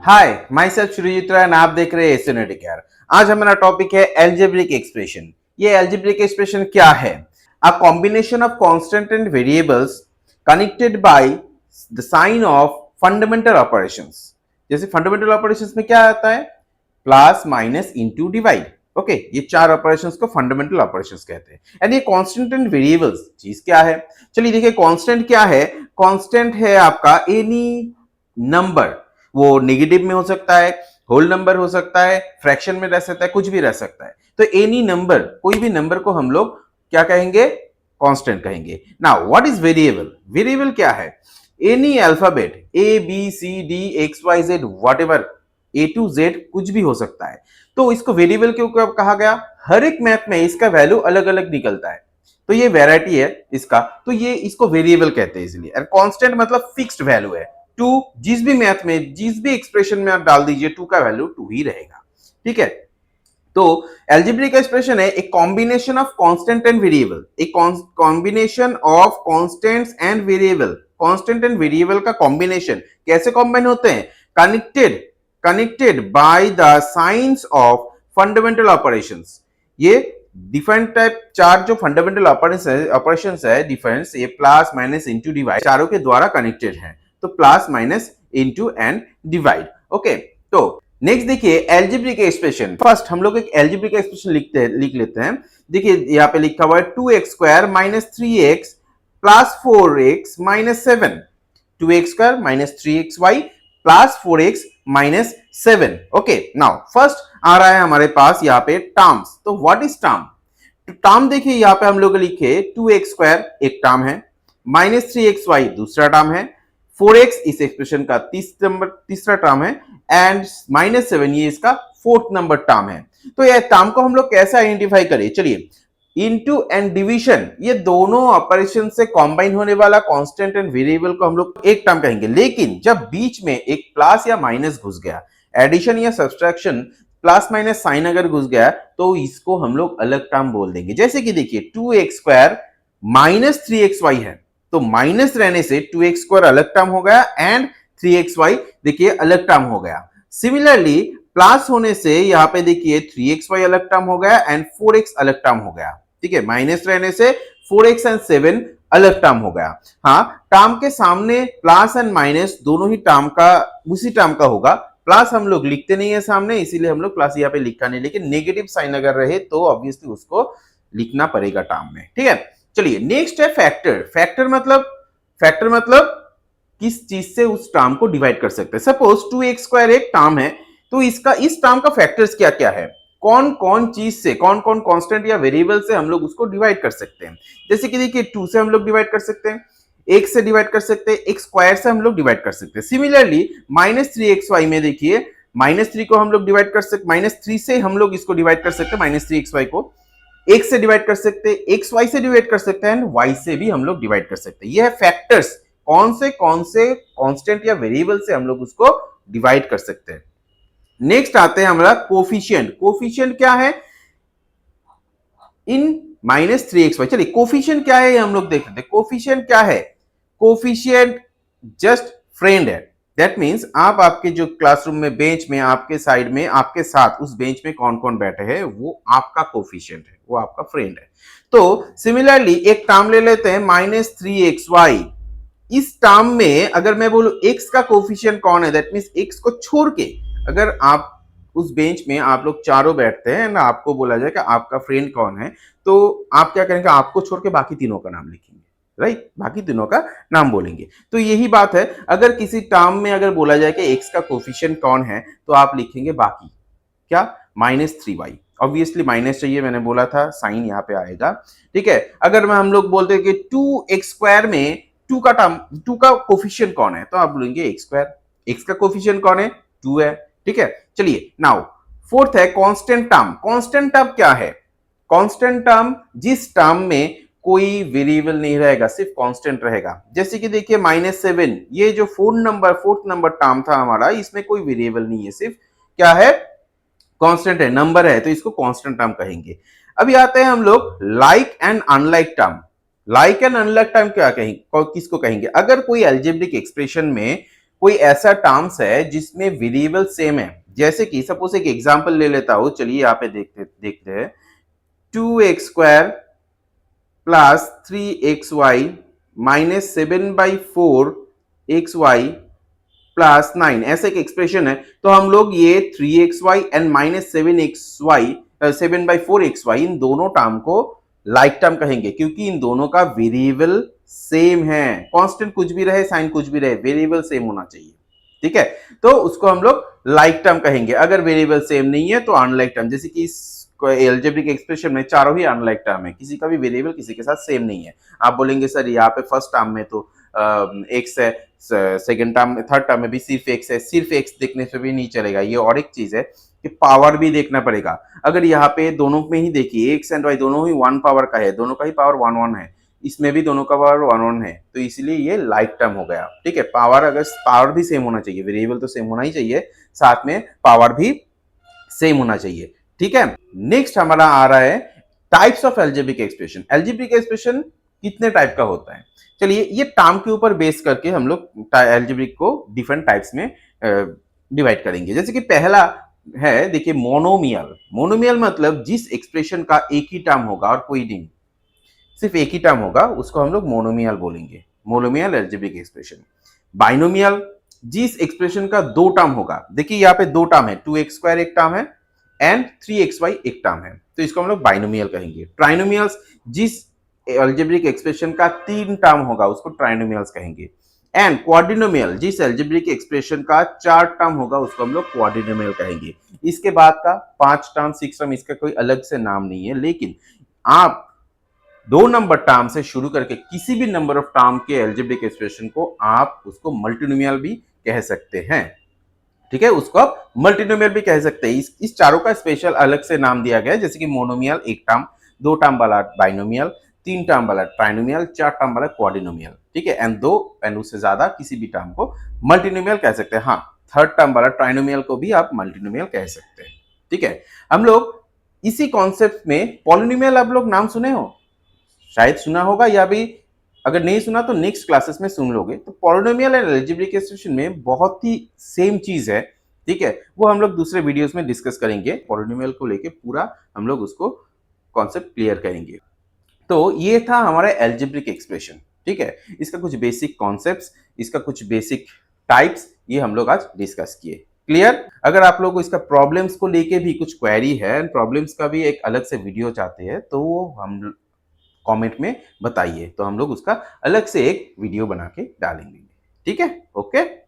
Hi my self शुरुजीत राय आप देख रहे हैं एस्ट्रोनॉटिक यार। आज हमारा टॉपिक है एल्जेब्रिक एक्सप्रेशन। ये एल्जेब्रिक एक्सप्रेशन क्या है? A combination of constant and variables connected by the sign of fundamental operations. जैसे फंडामेंटल ऑपरेशंस में क्या आता है? Plus minus into divide. Okay, ये चार ऑपरेशंस को फंडामेंटल ऑपरेशंस कहते हैं। एंड ये कांस्टेंट एंड वेरिएबल्स चीज क्या है? चलिए देखिए, कांस्टेंट क्या है? कांस्टेंट है आपका एनी नंबर। वो नेगेटिव में हो सकता है, होल नंबर हो सकता है, फ्रैक्शन में रह सकता है, कुछ भी रह सकता है। तो एनी नंबर, कोई भी नंबर को हम लोग क्या कहेंगे? कांस्टेंट कहेंगे। Now what is variable? Variable क्या है? Any alphabet A B C D X Y Z whatever, A to Z कुछ भी हो सकता है। तो इसको वेरिएबल क्यों कहा गया? हर एक मैथ में इसका वैल्यू अलग अलग निकलता है, तो ये वैरायटी है इसका, तो ये इसको वेरिएबल कहते हैं इसलिए। और कांस्टेंट मतलब फिक्स्ड वैल्यू है। टू जिस भी मैथ में, जिस भी एक्सप्रेशन में आप डाल दीजिए, टू का वैल्यू टू ही रहेगा। ठीक है, तो एल्जेब्रिक एक्सप्रेशन है एक combination of constant and variable, एक combination of constants and variable. Constant and variable का कॉम्बिनेशन कैसे कॉम्बाइन होते हैं? Connected by the science of fundamental operations. ये डिफरेंट टाइप चार जो फंडामेंटल ऑपरेशंस है डिफरेंस, ये प्लस माइनस इंटू डिवाइड, चारों के द्वारा कनेक्टेड है। तो plus minus into and divide. Okay, तो नेक्स्ट देखिए एल्जेब्रिक एक्सप्रेशन। फर्स्ट हम लोग एक एल्जेब्रिक एक्सप्रेशन लिख लेते हैं। देखिए यहाँ पे लिखा हुआ है 2x square minus 3x plus 4x minus 7। 2x square minus 3xy plus 4x minus 7। Okay, now first आ रहा है हमारे पास यहाँ पे टर्म्स। तो व्हाट इज टर्म? टर्म देखिए यहाँ पे हम लोग लिखे 2x स्क्वायर एक टर्म है, माइनस 3xy दूसरा टर्म है, 4x इस एक्सप्रेशन का तीसरा टर्म है, एंड माइनस 7 ये इसका फोर्थ नंबर टर्म है। तो यह टर्म को हम लोग कैसे आइडेंटिफाई करें? चलिए, इनटू एंड डिवीजन, ये दोनों ऑपरेशन से कॉम्बाइन होने वाला कांस्टेंट एंड वेरिएबल को हम लोग एक टर्म कहेंगे। लेकिन जब बीच में एक प्लस या माइनस घुस गया, एडिशन या सब्सट्रैक्शन, प्लस माइनस साइन अगर घुस गया, तो इसको हम लोग अलग टर्म बोल देंगे। जैसे कि देखिए 2x स्क्वायर माइनस 3xy है, तो माइनस रहने से 2x स्क्वायर अलग टर्म हो गया एंड 3xy देखिए अलग टर्म हो गया। सिमिलरली प्लस होने से यहाँ पे देखिए 3xy अलग टर्म हो गया एंड 4x अलग टर्म हो गया। ठीक है, माइनस रहने से 4x एंड 7 अलग टर्म हो गया। हाँ, टर्म के सामने प्लस एंड माइनस दोनों ही टर्म का उसी टर्म का होगा। प्लस हम लोग लिखते नहीं है सामने, इसीलिए हम लोग प्लस यहाँ पे लिखा नहीं, लेकिन नेगेटिव साइन अगर रहे तो ऑब्वियसली उसको लिखना पड़ेगा टर्म में। ठीक है, चलिए नेक्स्ट है फैक्टर। फैक्टर मतलब किस चीज से उस टर्म को डिवाइड कर सकते हैं। सपोज 2x स्क्वायर एक टर्म है, तो इसका इस टर्म का फैक्टर्स क्या क्या है? कौन कौन चीज से, कौन कौन कांस्टेंट या वेरिएबल से हम लोग उसको डिवाइड कर सकते हैं? जैसे कि देखिए 2 से हम लोग डिवाइड कर सकते हैं, 1 से डिवाइड कर सकते हैं, एक स्क्वायर से हम लोग डिवाइड कर सकते हैं। सिमिलरली माइनस 3xy में देखिए माइनस 3 को हम लोग डिवाइड कर सकते, माइनस 3 से हम लोग इसको डिवाइड कर सकते हैं, माइनस 3xy को एक से डिवाइड कर सकते हैं, एक्स वाई से डिवाइड कर सकते हैं, वाई से भी हम लोग डिवाइड कर सकते हैं। यह है फैक्टर्स, कौन से कांस्टेंट या वेरिएबल से हम लोग उसको डिवाइड कर सकते हैं। नेक्स्ट आते हैं हमारा कोफिशिएंट। कोफिशिएंट क्या है? इन माइनस 3xy। चलिए कोफिशिएंट क्या है ये हम लोग देख लेते हैं। कोफिशिएंट क्या है? कोफिशिएंट जस्ट फ्रेंड है। दैट मीन्स आप आपके जो क्लासरूम में बेंच में आपके साइड में आपके साथ उस बेंच में कौन कौन बैठे हैं, वो आपका कोफिशिएंट है, वो आपका फ्रेंड है। तो सिमिलरली एक टर्म ले लेते हैं माइनस 3xy। इस टर्म में अगर मैं बोलूं x का कोफिशिएंट कौन है, दैट मीन्स x को छोड़ के अगर आप उस बेंच में आप लोग चारों बैठते हैं ना, आपको बोला जाए कि आपका फ्रेंड कौन है, तो आप क्या करेंगे? आपको छोड़ के बाकी तीनों का नाम लिखेंगे, राइट? बाकी तीनों का नाम बोलेंगे। तो यही बात है, अगर किसी टर्म में अगर बोला जाए कि x का कोफिशिएंट कौन है, तो आप लिखेंगे बाकी क्या? Minus 3y। ऑब्वियसली माइनस चाहिए, मैंने बोला था साइन यहाँ पे आएगा। ठीक है, अगर मैं हम लोग बोलते हैं कि 2x स्क्वायर में 2 का टर्म, 2 का कोफिशिएंट कौन है, तो आप बोलेंगे x स्क्वायर। x का कोफिशिएंट कौन है? 2 है। ठीक है, चलिए नाउ फोर्थ है कांस्टेंट टर्म। कांस्टेंट टर्म क्या है? कांस्टेंट टर्म जिस टर्म में कोई वेरिएबल नहीं रहेगा, सिर्फ कांस्टेंट रहेगा। जैसे कि देखिए माइनस 7, ये जो फोर्थ नंबर टर्म था हमारा, इसमें कोई वेरिएबल नहीं है, सिर्फ क्या है? कांस्टेंट है, नंबर है, तो इसको कांस्टेंट टर्म कहेंगे। अभी आते हैं हम लोग like and unlike term. Like and unlike term क्या कहेंगे, किसको कहेंगे? अगर कोई अलजेब्रिक एक्सप्रेशन में कोई ऐसा टर्म्स है जिसमें वेरिएबल सेम है, जैसे कि सपोज एक एग्जांपल ले लेता हूं, चलिए यहाँ पे देखते देखते हैं। 2x² plus 3xy minus 7/4xy plus 9, ऐसे एक एक्सप्रेशन है। तो हम लोग ये 3xy and minus 7xy 7/4xy इन दोनों टर्म को लाइक टर्म कहेंगे, क्योंकि इन दोनों का वेरिएबल सेम है। कांस्टेंट कुछ भी रहे, साइन कुछ भी रहे, वेरिएबल सेम होना चाहिए, ठीक है। तो उसको हम लोग लाइक टर्म कहेंगे। अगर वेरिएबल सेम नहीं है तो अनलाइक टर्म, जैसे कि एल्जेब्रिक एक्सप्रेशन में चारों ही अनलाइक टर्म है, किसी का भी वेरिएबल किसी के साथ सेम नहीं है। आप बोलेंगे सर यहाँ पे फर्स्ट टर्म में तो एक्स है, सेकंड टर्म थर्ड टर्म में भी सिर्फ एक्स है, सिर्फ एक्स देखने से भी नहीं चलेगा। ये और एक चीज है कि पावर भी देखना पड़ेगा। अगर यहाँ पे दोनों में ही देखिए एक्स एंड वाई दोनों ही वन पावर का है, दोनों का ही पावर वन वन है, इसमें भी दोनों का पावर वन वन है, तो इसलिए ये लाइक टर्म हो गया, ठीक है। पावर अगर पावर भी सेम होना चाहिए, वेरिएबल तो सेम होना ही चाहिए, साथ में पावर भी सेम होना चाहिए, ठीक है। नेक्स्ट हमारा आ रहा है types of algebraic expression. Algebraic expression कितने टाइप का होता है, चलिए ये टर्म के ऊपर बेस करके हम लोग एल्जेब्रिक को डिफरेंट टाइप्स में डिवाइड करेंगे। जैसे कि पहला है, देखिए मोनोमियल। मोनोमियल मतलब जिस एक्सप्रेशन का एक ही टर्म होगा और कोई नहीं, सिर्फ एक ही टर्म होगा, उसको हम लोग मोनोमियल बोलेंगे, मोनोमियल एल्जेब्रिक एक्सप्रेशन। बाइनोमियल, जिस एक्सप्रेशन का दो टर्म होगा, देखिए यहाँ पे दो टर्म है, 2x² एक टर्म है एंड 3xy एक टर्म है, तो इसको हम लोग बाइनोमियल कहेंगे। ट्राइनोमियल्स, जिस एल्जेब्रिक एक्सप्रेशन का तीन टर्म होगा उसको ट्राइनोमियल्स कहेंगे। एंड क्वाड्रिनोमियल, जिस एल्जेब्रिक एक्सप्रेशन का चार टर्म होगा उसको हम लोग क्वाड्रिनोमियल कहेंगे। इसके बाद का पांच टर्म, सिक्स टर्म, इसका कोई अलग से नाम नहीं है, लेकिन आप दो नंबर टर्म से शुरू करके किसी भी नंबर ऑफ टर्म के एल्जेब्रिक एक्सप्रेशन को आप उसको मल्टीनोमियल भी कह सकते हैं, ठीक है। उसको आप मल्टीनोमियल भी कह सकते हैं। इस चारों का स्पेशल अलग से नाम दिया गया है, जैसे कि मोनोमियल एक टर्म, दो टर्म वाला बाइनोमियल, तीन टर्म वाला ट्राइनोमियल, चार टर्म वाला क्वाड्रिनोमियल, ठीक है। एंड दो एंड उससे ज्यादा किसी भी टर्म को मल्टीनोमियल कह सकते हैं। हाँ, थर्ड टर्म वाला ट्राइनोमियल को भी आप मल्टीनोमियल कह सकते हैं, ठीक है। हम लोग इसी कॉन्सेप्ट में पॉलिनोमियल आप लोग नाम सुने हो, शायद सुना होगा, या भी अगर नहीं सुना तो नेक्स्ट क्लासेस में सुन लोगे। तो पॉलिनोमियल एंड एल्जेब्रिक एक्सप्रेशन में बहुत ही सेम चीज है, ठीक है। वो हम लोग दूसरे वीडियोस में डिस्कस करेंगे। पॉलिनोमियल को लेके पूरा हम लोग उसको कॉन्सेप्ट क्लियर करेंगे। तो ये था हमारा एल्जेब्रिक एक्सप्रेशन, ठीक है। इसका कुछ बेसिक कॉन्सेप्ट्स, इसका कुछ बेसिक टाइप्स, ये हम लोग आज डिस्कस किए। क्लियर? अगर आप लोग को इसका प्रॉब्लम्स को लेके भी कुछ क्वेरी है, प्रॉब्लम्स का भी एक अलग से वीडियो चाहते हैं, तो वो हम कमेंट में बताइए, तो हम लोग उसका अलग से एक वीडियो बना के डालेंगे, ठीक है। ओके।